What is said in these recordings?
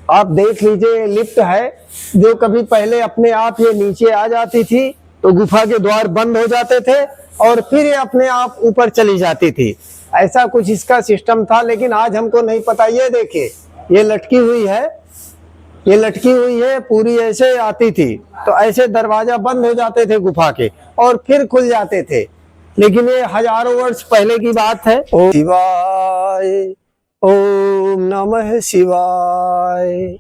आप देख लीजिए, लिफ्ट है जो कभी पहले अपने आप ये नीचे आ जाती थी तो गुफा के द्वार बंद हो जाते थे और फिर ये अपने आप ऊपर चली जाती थी। ऐसा कुछ इसका सिस्टम था, लेकिन आज हमको नहीं पता। ये देखिए, ये लटकी हुई है, ये लटकी हुई है पूरी, ऐसे आती थी तो ऐसे दरवाजा बंद हो जाते थे गुफा के और फिर खुल जाते थे। लेकिन ये हजारों वर्ष पहले की बात है। ओम शिवाय, ओम नमः शिवाय,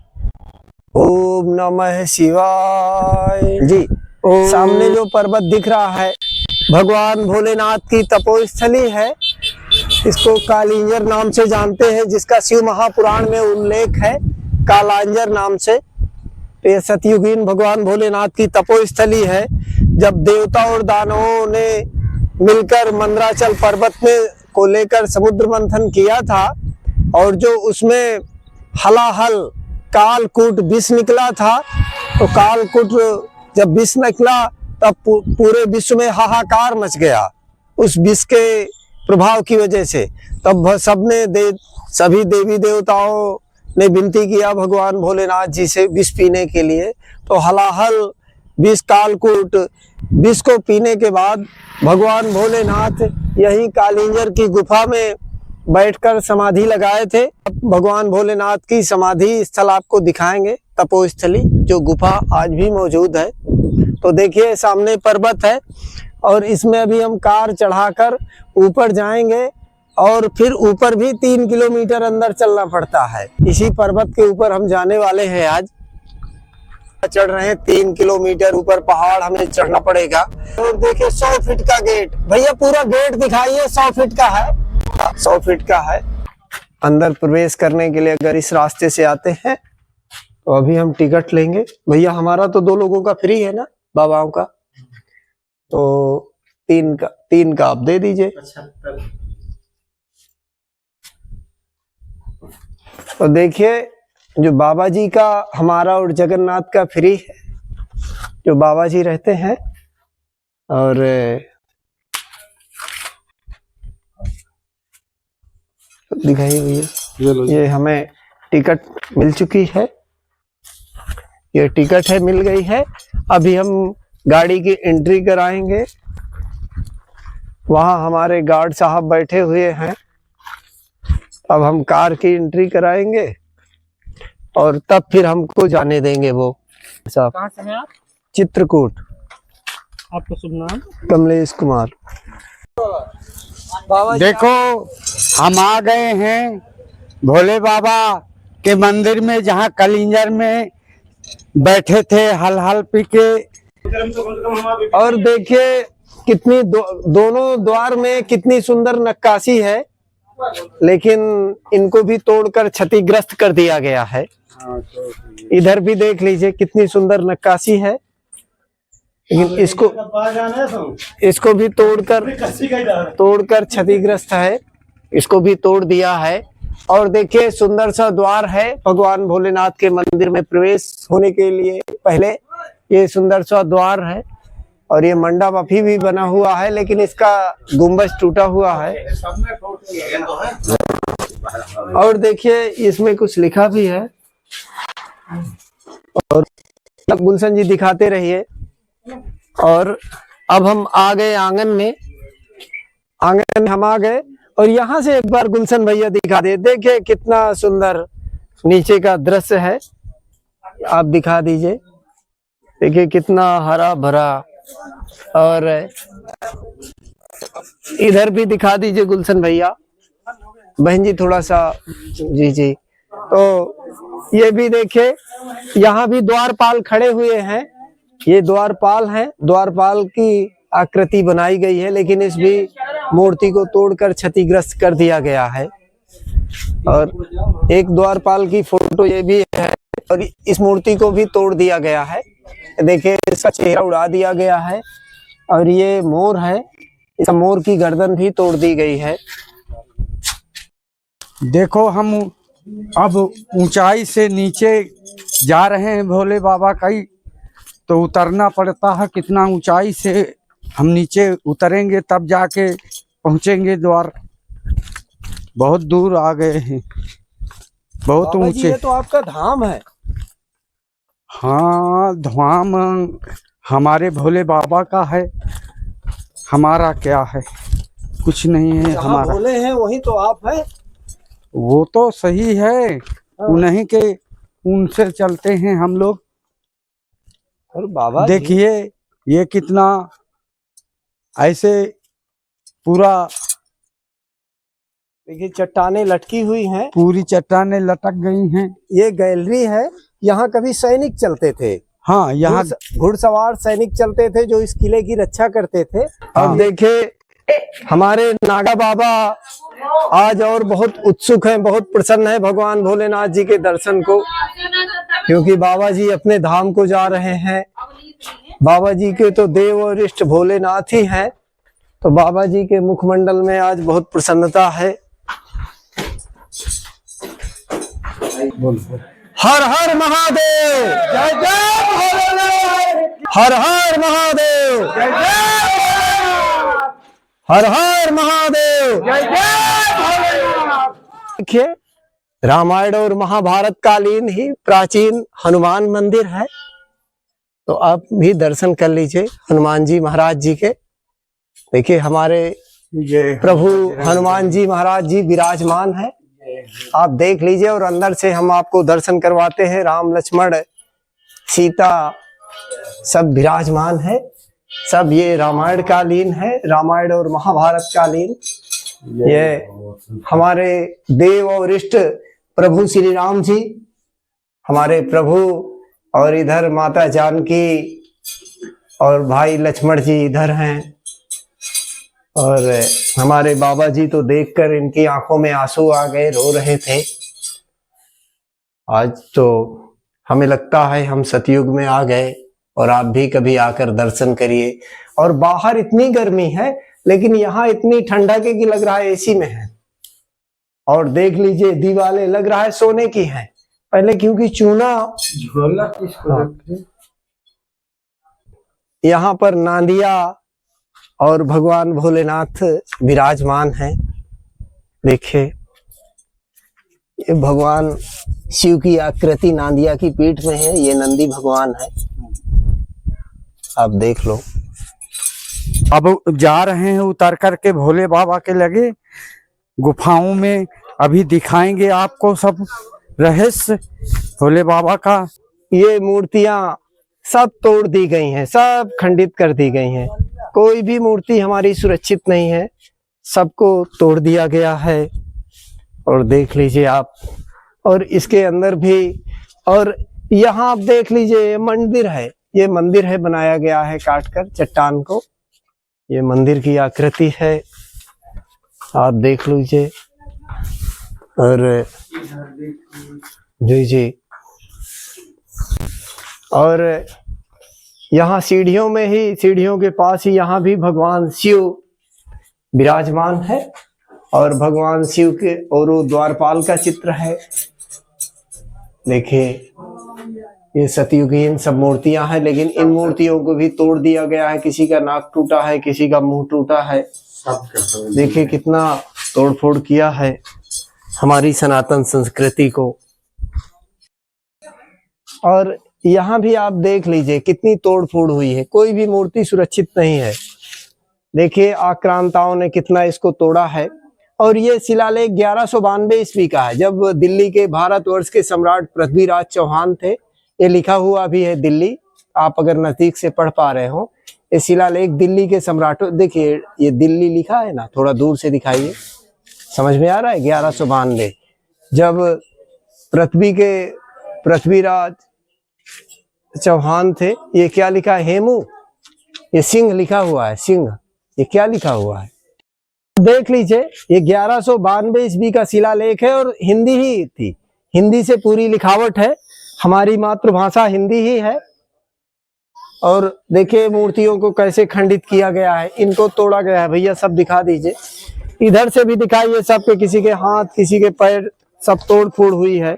ओम नमः शिवाय जी। सामने जो पर्वत दिख रहा है भगवान भोलेनाथ की तपोस्थली है। इसको कालिंजर नाम से जानते हैं, जिसका शिव महापुराण में उल्लेख है कालांजर नाम से। ये सतयुगीन भगवान भोलेनाथ की तपोस्थली है। जब देवता और दानवों ने मिलकर मंदराचल पर्वत में को लेकर समुद्र मंथन किया था और जो उसमें हलाहल कालकूट विष निकला था, तो कालकूट जब विष निकला तब पूरे विश्व में हाहाकार मच गया उस विष के प्रभाव की वजह से। तब सभी देवी देवताओं ने विनती किया भगवान भोलेनाथ जी से विष पीने के लिए। तो हलाहल विष कालकूट विष को पीने के बाद भगवान भोलेनाथ यही कालिंजर की गुफा में बैठकर समाधि लगाए थे। भगवान भोलेनाथ की समाधि स्थल आपको दिखाएंगे, तपोस्थली जो गुफा आज भी मौजूद है। तो देखिए सामने पर्वत है और इसमें अभी हम कार चढ़ाकर ऊपर जाएंगे और फिर ऊपर भी 3 किलोमीटर अंदर चलना पड़ता है। इसी पर्वत के ऊपर हम जाने वाले हैं। आज चढ़ रहे हैं 3 किलोमीटर ऊपर पहाड़ हमें चढ़ना पड़ेगा। और देखिए 100 फीट का गेट, भैया पूरा गेट दिखाइए। 100 फीट का है, 100 फीट का है। अंदर प्रवेश करने के लिए अगर इस रास्ते से आते हैं तो अभी हम टिकट लेंगे। भैया हमारा तो 2 लोगों का फ्री है ना, बाबाओं का, तो 3 का आप दे दीजिए। तो देखिए जो बाबा जी का हमारा और जगन्नाथ का फ्री है, जो बाबा जी रहते हैं। और दिखाइए भैया, ये हमें टिकट मिल चुकी है, ये टिकट है, मिल गई है। अभी हम गाड़ी की एंट्री कराएंगे। वहाँ हमारे गार्ड साहब बैठे हुए हैं। अब हम कार की एंट्री कराएंगे और तब फिर हमको जाने देंगे वो साहब। कहाँ से हैं आप? चित्रकूट। आपका शुभ नाम? कमलेश कुमार। देखो हम आ गए हैं भोले बाबा के मंदिर में, जहाँ कलिंजर में बैठे थे हल हल पी के। और देखिए कितनी दोनों द्वार में कितनी सुंदर नक्काशी है, लेकिन इनको भी तोड़कर क्षतिग्रस्त कर दिया गया है। इधर भी देख लीजिए कितनी सुंदर नक्काशी है, लेकिन इसको भी तोड़कर क्षतिग्रस्त है, इसको भी तोड़ दिया है। और देखिए सुंदर सा द्वार है भगवान भोलेनाथ के मंदिर में प्रवेश होने के लिए। पहले ये सुंदर सा द्वार है और ये मंडप अभी भी बना हुआ है, लेकिन इसका गुंबज टूटा हुआ है। और देखिए इसमें कुछ लिखा भी है। और गुलशन जी दिखाते रहिए। और अब हम आ गए आंगन में हम आ गए। और यहाँ से एक बार गुलशन भैया दिखा दे। देखिए कितना सुंदर नीचे का दृश्य है, आप दिखा दीजिए। देखिए कितना हरा भरा। और इधर भी दिखा दीजिए गुलशन भैया। बहन जी थोड़ा सा, जी जी। तो ये भी देखिए, यहाँ भी द्वारपाल खड़े हुए हैं। ये द्वारपाल हैं, द्वारपाल की आकृति बनाई गई है, लेकिन इस भी मूर्ति को तोड़कर क्षतिग्रस्त कर दिया गया है। और एक द्वारपाल की फोटो ये भी है, और इस मूर्ति को भी तोड़ दिया गया है। देखिए इसका चेहरा उड़ा दिया गया है। और ये मोर है, इस मोर की गर्दन भी तोड़ दी गई है। देखो हम अब ऊंचाई से नीचे जा रहे हैं भोले बाबा का ही, तो उतरना पड़ता है। कितना ऊंचाई से हम नीचे उतरेंगे तब जाके पहुंचेंगे द्वार। बहुत दूर आ गए हैं। बहुत बाबा जी, ऊंचे। ये तो आपका धाम है। हाँ, धाम हमारे भोले बाबा का है, हमारा क्या है, कुछ नहीं है जहाँ हमारा। भोले हैं वहीं तो आप हैं। वो तो सही है, उन्हीं के उनसे चलते हैं हम लोग। और बाबा जी, देखिए ये कितना ऐसे पूरा, देखिए चट्टानें लटकी हुई हैं। पूरी चट्टानें लटक गई हैं। ये गैलरी है, यहाँ कभी सैनिक चलते थे। हाँ, यहाँ घुड़सवार सैनिक चलते थे जो इस किले की रक्षा करते थे। हाँ। अब देखिए हमारे नागा बाबा आज और बहुत उत्सुक हैं, बहुत प्रसन्न है भगवान भोलेनाथ जी के दर्शन को, क्योंकि बाबा जी अपने धाम को जा रहे हैं। बाबा जी के तो देव और इष्ट भोलेनाथ ही हैं, तो बाबा जी के मुखमंडल में आज बहुत प्रसन्नता है। हर हर महादेव, जय जय भोलेनाथ। हर हर महादेव, जय जय। हर हर महादेव, जय जय भोलेनाथ। देखिए रामायण और महाभारत कालीन ही प्राचीन हनुमान मंदिर है, तो आप भी दर्शन कर लीजिए हनुमान जी महाराज जी के। देखिए हमारे प्रभु हनुमान जी महाराज जी विराजमान है, आप देख लीजिए। और अंदर से हम आपको दर्शन करवाते हैं। राम लक्ष्मण सीता सब विराजमान है, सब ये रामायण कालीन है, रामायण और महाभारत कालीन। ये हमारे देव और इष्ट प्रभु श्री राम जी हमारे प्रभु, और इधर माता जानकी और भाई लक्ष्मण जी इधर हैं। और हमारे बाबा जी तो देखकर इनकी आंखों में आंसू आ गए, रो रहे थे। आज तो हमें लगता है हम सतयुग में आ गए, और आप भी कभी आकर दर्शन करिए। और बाहर इतनी गर्मी है, लेकिन यहाँ इतनी ठंडक है कि लग रहा है एसी में है। और देख लीजिए दीवारें लग रहा है सोने की हैं, पहले क्योंकि चूना। यहाँ पर नांदिया और भगवान भोलेनाथ विराजमान हैं। देखिए ये भगवान शिव की आकृति नांदिया की पीठ में है, ये नंदी भगवान है, आप देख लो। अब जा रहे हैं उतर करके भोले बाबा के लगे गुफाओं में, अभी दिखाएंगे आपको सब रहस्य भोले बाबा का। ये मूर्तियां सब तोड़ दी गई हैं, सब खंडित कर दी गई हैं, कोई भी मूर्ति हमारी सुरक्षित नहीं है, सबको तोड़ दिया गया है। और देख लीजिए आप, और इसके अंदर भी, और यहाँ आप देख लीजिए ये मंदिर है, ये मंदिर है बनाया गया है काट कर चट्टान को, ये मंदिर की आकृति है, आप देख लीजिए। और जी जी, और यहाँ सीढ़ियों में ही, सीढ़ियों के पास ही यहाँ भी भगवान शिव विराजमान है, और भगवान शिव के और वो द्वारपाल का चित्र है। देखिए ये सतयुगीन सब मूर्तियां हैं, लेकिन इन मूर्तियों को भी तोड़ दिया गया है, किसी का नाक टूटा है, किसी का मुंह टूटा है। देखिए कितना तोड़फोड़ किया है हमारी सनातन संस्कृति को। और यहाँ भी आप देख लीजिए कितनी तोड़फोड़ हुई है, कोई भी मूर्ति सुरक्षित नहीं है। देखिए आक्रांताओं ने कितना इसको तोड़ा है। और ये शिलालेख 1192 ईस्वी का है, जब दिल्ली के भारतवर्ष के सम्राट पृथ्वीराज चौहान थे। ये लिखा हुआ भी है दिल्ली, आप अगर नजदीक से पढ़ पा रहे हो। ये शिलालेख दिल्ली के सम्राटों, देखिए ये दिल्ली लिखा है ना, थोड़ा दूर से दिखाइए, समझ में आ रहा है। 1192 जब पृथ्वीराज चौहान थे। ये क्या लिखा है, हेमू, ये सिंह लिखा हुआ है, सिंह, ये क्या लिखा हुआ है देख लीजिए। ये 1192 ईस्वी का शिलालेख है, और हिंदी ही थी, हिंदी से पूरी लिखावट है, हमारी मातृभाषा हिंदी ही है। और देखिए मूर्तियों को कैसे खंडित किया गया है, इनको तोड़ा गया है। भैया सब दिखा दीजिए, इधर से भी दिखाइए, सबके किसी के हाथ, किसी के पैर, सब तोड़ फोड़ हुई है।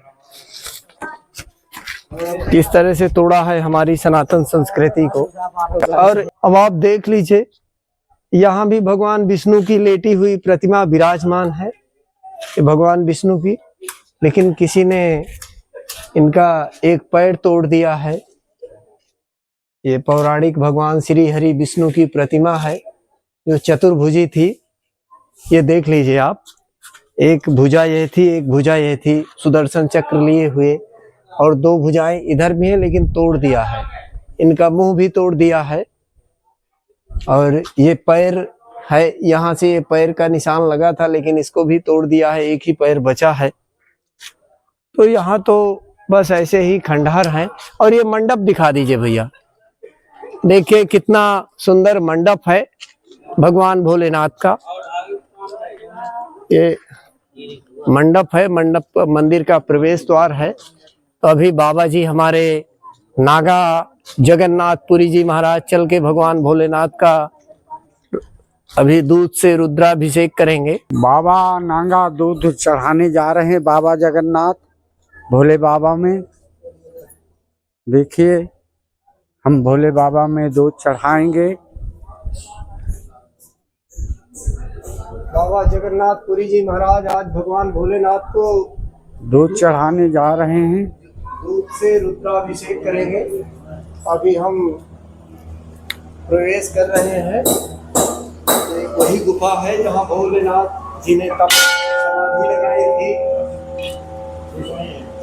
किस तरह से तोड़ा है हमारी सनातन संस्कृति को। और अब आप देख लीजिए यहाँ भी भगवान विष्णु की लेटी हुई प्रतिमा विराजमान है, ये भगवान विष्णु की, लेकिन किसी ने इनका एक पैर तोड़ दिया है। ये पौराणिक भगवान श्री हरि विष्णु की प्रतिमा है जो चतुर्भुजी थी। ये देख लीजिए आप, एक भुजा ये थी, एक भुजा ये थी, सुदर्शन चक्र लिए हुए, और दो भुजाएं इधर भी है लेकिन तोड़ दिया है। इनका मुंह भी तोड़ दिया है, और ये पैर है, यहाँ से ये पैर का निशान लगा था लेकिन इसको भी तोड़ दिया है, एक ही पैर बचा है। तो यहाँ तो बस ऐसे ही खंडहर है। और ये मंडप दिखा दीजिए भैया, देखिए कितना सुंदर मंडप है भगवान भोलेनाथ का। ये मंडप है, मंडप मंदिर का प्रवेश द्वार है। तो अभी बाबा जी हमारे नागा जगन्नाथपुरी जी महाराज चल के भगवान भोलेनाथ का अभी दूध से रुद्राभिषेक करेंगे। बाबा नांगा दूध चढ़ाने जा रहे हैं बाबा जगन्नाथ भोले बाबा में। देखिए हम भोले बाबा में दूध चढ़ाएंगे। बाबा जगन्नाथपुरी जी महाराज आज भगवान भोलेनाथ को दूध चढ़ाने जा रहे हैं। दूध से रुद्राभिषेक करेंगे। अभी हम प्रवेश कर रहे हैं। एक वही गुफा है जहाँ भोलेनाथ जी ने तब समाधि लगाई थी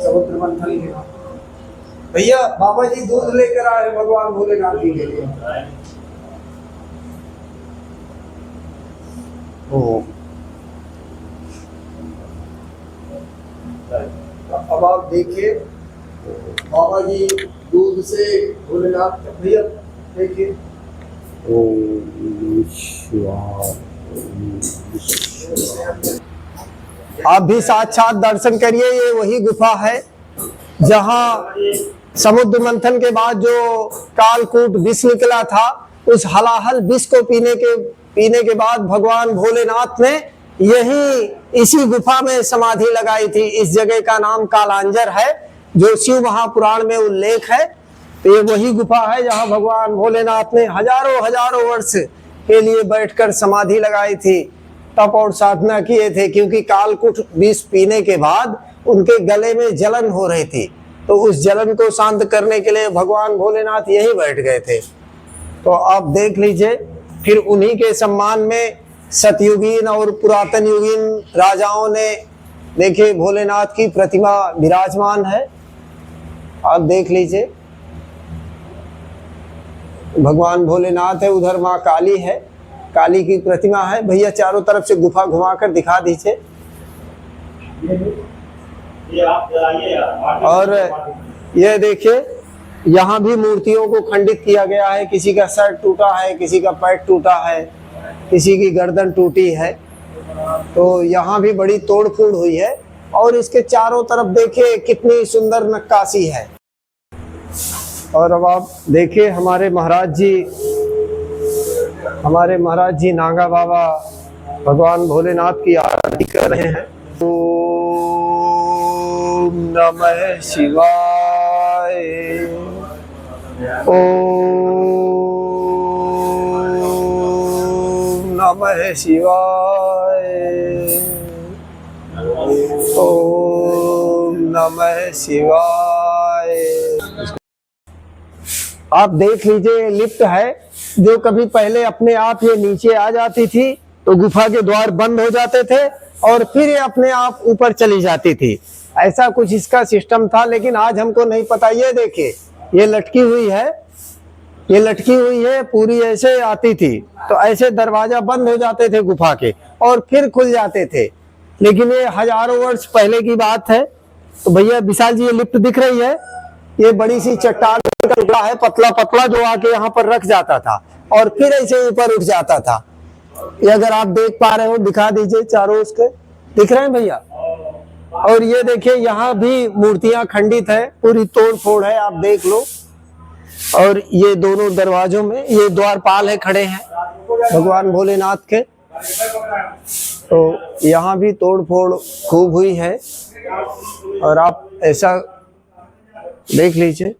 समुद्र मंथन के बाद। भैया बाबा जी दूध लेकर आए भगवान भोलेनाथ जी के लिए। अब आप देखिए बाबा जी दूध से भोलेनाथ, भैया देखिए। आप भी साक्षात दर्शन करिए। ये वही गुफा है जहाँ समुद्र मंथन के बाद जो कालकूट विष निकला था, उस हलाहल विष को पीने के बाद भगवान भोलेनाथ ने यही इसी गुफा में समाधि लगाई थी। इस जगह का नाम कालांजर है, जो शिव महापुराण में उल्लेख है। तो ये वही गुफा है जहाँ भगवान भोलेनाथ ने हजारों वर्ष के लिए बैठकर समाधि लगाई थी, तप और साधना किए थे। क्योंकि कालकूट विष पीने के बाद उनके गले में जलन हो रही थी, तो उस जलन को शांत करने के लिए भगवान भोलेनाथ यही बैठ गए थे। तो आप देख लीजिए। फिर उन्हीं के सम्मान में सतयुगीन और पुरातन युगीन राजाओं ने देखिए भोलेनाथ की प्रतिमा विराजमान है। आप देख लीजिए, भगवान भोलेनाथ है, उधर माँ काली है, काली की प्रतिमा है। भैया चारों तरफ से गुफा घुमाकर दिखा दीजिए। और ये देखिए यहाँ भी मूर्तियों को खंडित किया गया है। किसी का सर टूटा है, किसी का पैर टूटा है, किसी की गर्दन टूटी है। तो यहाँ भी बड़ी तोड़फोड़ हुई है। और इसके चारों तरफ देखिए कितनी सुंदर नक्काशी है। और अब आप देखिए हमारे महाराज जी नागा बाबा भगवान भोलेनाथ की आरती कर रहे हैं। ओम नमः शिवाय, ओम नमः शिवाय, ओम नमः शिवाय। आप देख लीजिए लिफ्ट है जो कभी पहले अपने आप ये नीचे आ जाती थी, तो गुफा के द्वार बंद हो जाते थे और फिर ये अपने आप ऊपर चली जाती थी। ऐसा कुछ इसका सिस्टम था, लेकिन आज हमको नहीं पता। ये देखिए ये लटकी हुई है, ये लटकी हुई है पूरी, ऐसे आती थी तो ऐसे दरवाजा बंद हो जाते थे गुफा के और फिर खुल जाते थे। लेकिन ये हजारों वर्ष पहले की बात है। तो भैया विशाल जी ये लिफ्ट दिख रही है, ये बड़ी सी चट्टान का टुकड़ा है, पतला पतला, जो आके यहाँ पर रख जाता था और फिर ऐसे ऊपर उठ जाता था। ये अगर आप देख पा रहे हो दिखा दीजिए, चारों उसके दिख रहे हैं भैया। और ये देखिए यहाँ भी मूर्तियां खंडित है, पूरी तोड़ फोड़ है, आप देख लो। और ये दोनों दरवाजों में ये द्वारपाल है, खड़े हैं भगवान भोलेनाथ के। तो यहाँ भी तोड़ फोड़ खूब हुई है। और आप ऐसा देख लीजिए।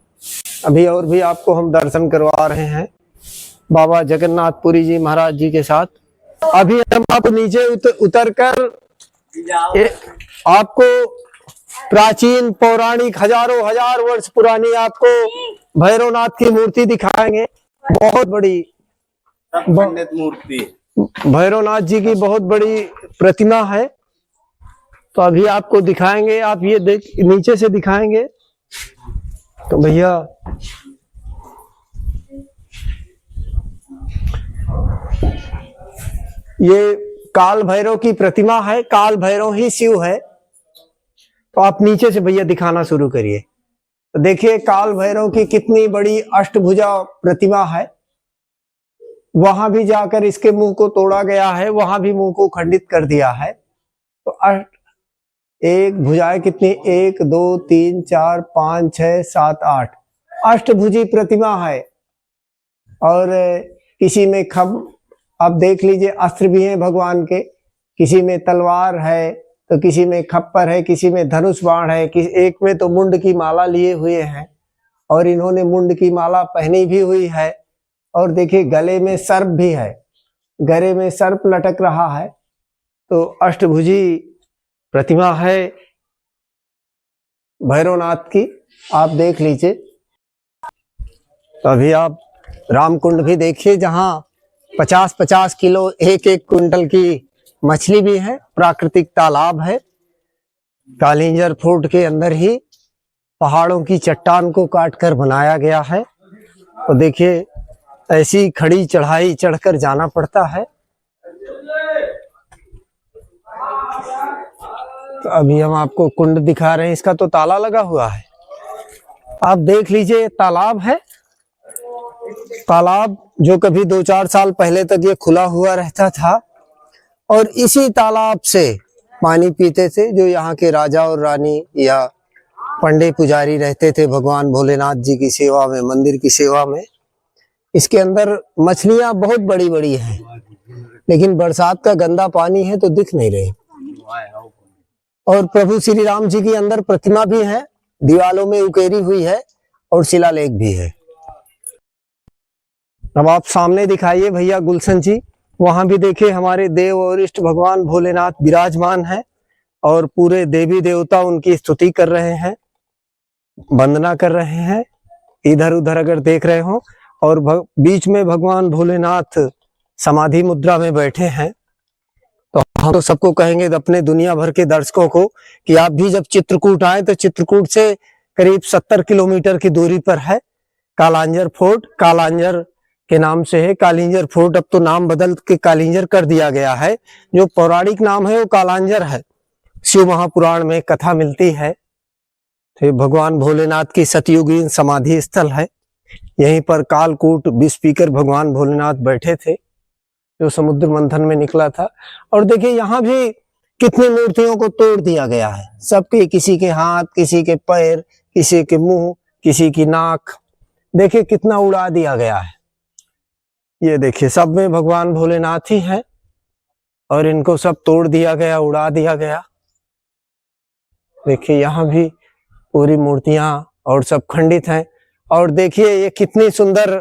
अभी और भी आपको हम दर्शन करवा रहे हैं बाबा जगन्नाथपुरी जी महाराज जी के साथ। अभी हम आपको नीचे उतर कर आपको प्राचीन पौराणिक हजारों हजार वर्ष पुरानी आपको भैरवनाथ की मूर्ति दिखाएंगे। बहुत बड़ी खंडित मूर्ति भैरवनाथ जी की बहुत बड़ी प्रतिमा है। तो अभी आपको दिखाएंगे, आप ये देख नीचे से दिखाएंगे तो भैया ये काल भैरव की प्रतिमा है। काल भैरव ही शिव है। तो आप नीचे से भैया दिखाना शुरू करिए। तो देखिए काल भैरव की कितनी बड़ी अष्टभुजा प्रतिमा है। वहां भी जाकर इसके मुंह को तोड़ा गया है, वहां भी मुंह को खंडित कर दिया है। तो एक भुजाएं कितनी, 1 2 3 4 5 6 7 8 अष्टभुजी प्रतिमा है। और किसी में आप देख लीजिए अस्त्र भी हैं भगवान के, किसी में तलवार है तो किसी में खप्पर है, किसी में धनुष बाण है, एक में तो मुंड की माला लिए हुए हैं और इन्होंने मुंड की माला पहनी भी हुई है। और देखिए गले में सर्प भी है, गले में सर्प लटक रहा है। तो अष्टभुजी प्रतिमा है भैरवनाथ की, आप देख लीजिए। तो अभी आप रामकुंड भी देखिए जहां 50-50 किलो एक क्विंटल की मछली भी है। प्राकृतिक तालाब है। कालिंजर फोर्ट के अंदर ही पहाड़ों की चट्टान को काटकर बनाया गया है। तो देखिए ऐसी खड़ी चढ़ाई चढ़कर जाना पड़ता है। तो अभी हम आपको कुंड दिखा रहे हैं, इसका तो ताला लगा हुआ है। आप देख लीजिए तालाब है। तालाब जो कभी 2-4 साल पहले तक ये खुला हुआ रहता था और इसी तालाब से पानी पीते थे जो यहाँ के राजा और रानी या पंडित पुजारी रहते थे भगवान भोलेनाथ जी की सेवा में, मंदिर की सेवा में। इसके अंदर मछलियां बहुत बड़ी बड़ी हैं, लेकिन बरसात का गंदा पानी है तो दिख नहीं रही। और प्रभु श्री राम जी की अंदर प्रतिमा भी है, दीवालों में उकेरी हुई है और शिलालेख भी है। अब आप सामने दिखाइए भैया गुलशन जी, वहां भी देखिए हमारे देव और इष्ट भगवान भोलेनाथ विराजमान है और पूरे देवी देवता उनकी स्तुति कर रहे हैं, वंदना कर रहे हैं। इधर उधर अगर देख रहे हो और बीच में भगवान भोलेनाथ समाधि मुद्रा में बैठे हैं। तो हम तो सबको कहेंगे अपने दुनिया भर के दर्शकों को कि आप भी जब चित्रकूट आए तो चित्रकूट से करीब 70 किलोमीटर की दूरी पर है कालांजर फोर्ट। कालांजर के नाम से है कालिंजर फोर्ट, अब तो नाम बदल के कालिंजर कर दिया गया है। जो पौराणिक नाम है वो कालांजर है। शिव महापुराण में कथा मिलती है। तो भगवान भोलेनाथ की सतयुगीन समाधि स्थल है। यहीं पर कालकूट विस्पीकर भगवान भोलेनाथ बैठे थे जो समुद्र मंथन में निकला था। और देखिए यहाँ भी कितनी मूर्तियों को तोड़ दिया गया है। सबके, किसी के हाथ, किसी के पैर, किसी के मुंह, किसी की नाक, देखिए कितना उड़ा दिया गया है। ये देखिए सब में भगवान भोलेनाथ ही हैं और इनको सब तोड़ दिया गया, उड़ा दिया गया। देखिए यहाँ भी पूरी मूर्तियां और सब खंडित हैं। और देखिए ये कितनी सुंदर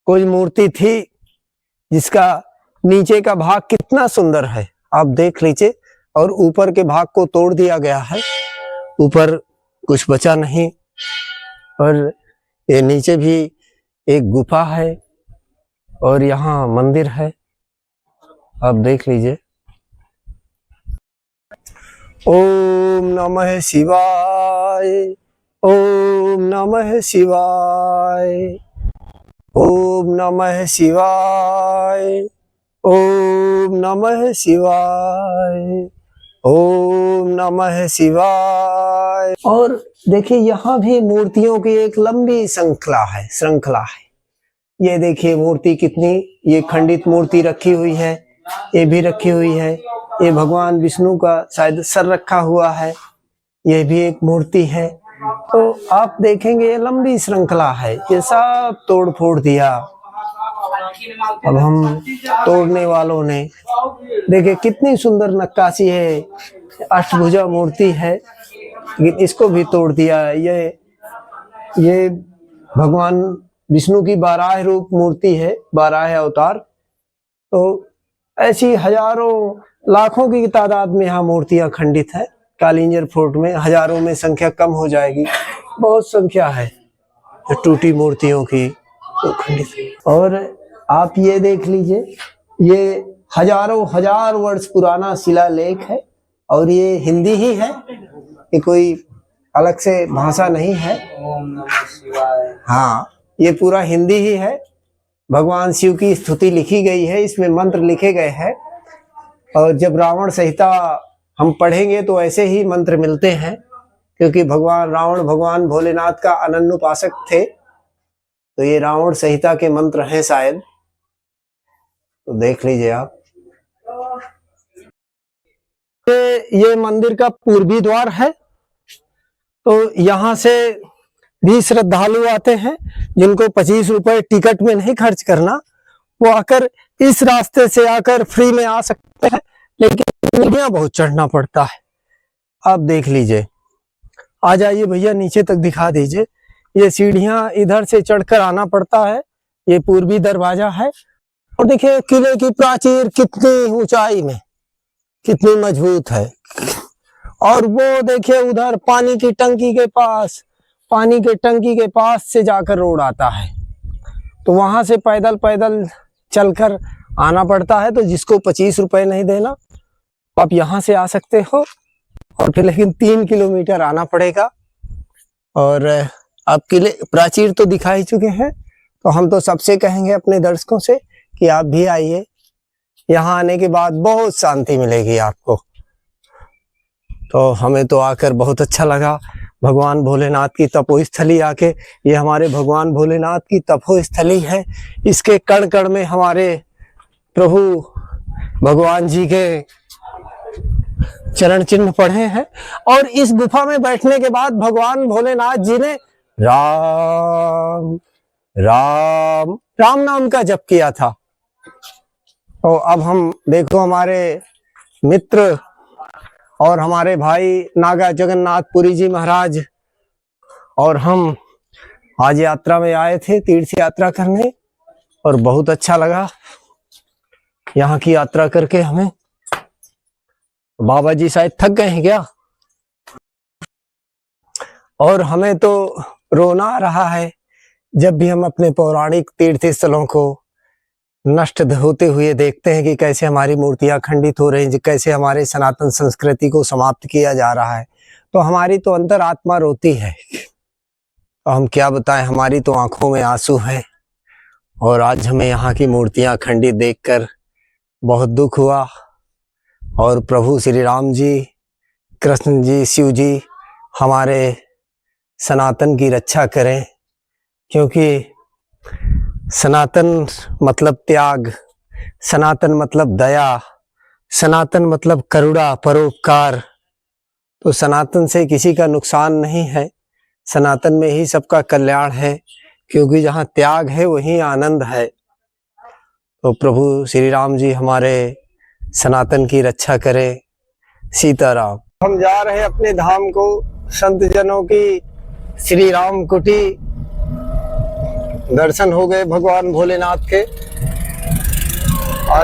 कोई मूर्ति थी जिसका नीचे का भाग कितना सुंदर है, आप देख लीजिए। और ऊपर के भाग को तोड़ दिया गया है, ऊपर कुछ बचा नहीं। और ये नीचे भी एक गुफा है और यहाँ मंदिर है, आप देख लीजिए। ओम नमः शिवाय, ओम नमः शिवाय, ओम नमः शिवाय, ओम नमः शिवाय, ओम नमः शिवाय। और देखिए यहाँ भी मूर्तियों की एक लंबी श्रृंखला है। ये देखिए मूर्ति कितनी, ये खंडित मूर्ति रखी हुई है, ये भी रखी हुई है। ये भगवान विष्णु का शायद सर रखा हुआ है, ये भी एक मूर्ति है। तो आप देखेंगे ये लंबी श्रृंखला है। ये सब तोड़ फोड़ दिया। अब हम तोड़ने वालों ने, देखिए कितनी सुंदर नक्काशी है, अष्टभुजा मूर्ति है, लेकिन इसको भी तोड़ दिया। ये भगवान विष्णु की बाराह रूप मूर्ति है, बाराह अवतार। तो ऐसी हजारों लाखों की तादाद में यहाँ मूर्तियां खंडित है। कालिंजर फोर्ट में हजारों में संख्या कम हो जाएगी, बहुत संख्या है टूटी मूर्तियों की। और आप ये देख लीजिए, ये हजारों हजार वर्ष पुराना शिलालेख है और ये हिंदी ही है, ये कोई अलग से भाषा नहीं है। हाँ, ये पूरा हिंदी ही है। भगवान शिव की स्तुति लिखी गई है, इसमें मंत्र लिखे गए हैं। और जब रावण संहिता हम पढ़ेंगे तो ऐसे ही मंत्र मिलते हैं, क्योंकि रावण भगवान भोलेनाथ का अनन्य उपासक थे, तो ये रावण संहिता के मंत्र हैं शायद, तो देख लीजिए आप। ये मंदिर का पूर्वी द्वार है, तो यहाँ से भी श्रद्धालु आते हैं जिनको 25 रुपए टिकट में नहीं खर्च करना, वो आकर इस रास्ते से आकर फ्री में आ सकते हैं, लेकिन सीढ़ियां बहुत चढ़ना पड़ता है। आप देख लीजिए, आ जाइए भैया, नीचे तक दिखा दीजिए। ये सीढ़ियां इधर से चढ़कर आना पड़ता है। ये पूर्वी दरवाजा है और देखिए किले की प्राचीर कितनी ऊंचाई में, कितनी मजबूत है। और वो देखिए उधर पानी की टंकी के पास से जाकर रोड आता है, तो वहां से पैदल पैदल चलकर आना पड़ता है। तो जिसको 25 रुपए नहीं देना, आप यहाँ से आ सकते हो, और फिर लेकिन 3 किलोमीटर आना पड़ेगा। और आप किले प्राचीर तो दिखा ही चुके हैं, तो हम तो सबसे कहेंगे अपने दर्शकों से कि आप भी आइए। यहाँ आने के बाद बहुत शांति मिलेगी आपको। तो हमें तो आकर बहुत अच्छा लगा। भगवान भोलेनाथ की तपोस्थली आके, ये हमारे भगवान भोलेनाथ की तपोस्थली है। इसके कण कण में हमारे प्रभु भगवान जी के चरण चिन्ह पड़े हैं। और इस गुफा में बैठने के बाद भगवान भोलेनाथ जी ने राम राम राम नाम का जप किया था। तो अब हम देखो, हमारे मित्र और हमारे भाई नागा जगन्नाथपुरी जी महाराज और हम आज यात्रा में आए थे, तीर्थ यात्रा करने, और बहुत अच्छा लगा यहाँ की यात्रा करके हमें। बाबा जी शायद थक गए हैं क्या? और हमें तो रोना आ रहा है जब भी हम अपने पौराणिक तीर्थ स्थलों को नष्ट होते हुए देखते हैं कि कैसे हमारी मूर्तियां खंडित हो रही हैं, कैसे हमारे सनातन संस्कृति को समाप्त किया जा रहा है। तो हमारी तो अंतरात्मा रोती है, तो हम क्या बताएं, हमारी तो आंखों में आंसू है। और आज हमें यहाँ की मूर्तियां खंडित देखकर बहुत दुख हुआ। और प्रभु श्री राम जी, कृष्ण जी, शिव जी हमारे सनातन की रक्षा करें, क्योंकि सनातन मतलब त्याग, सनातन मतलब दया, सनातन मतलब करुणा, परोपकार। तो सनातन से किसी का नुकसान नहीं है, सनातन में ही सबका कल्याण है, क्योंकि जहाँ त्याग है वहीं आनंद है। तो प्रभु श्री राम जी हमारे सनातन की रक्षा करें। सीताराम। हम जा रहे हैं अपने धाम को, संत जनों की श्री राम कुटी। दर्शन हो गए भगवान भोलेनाथ के। आज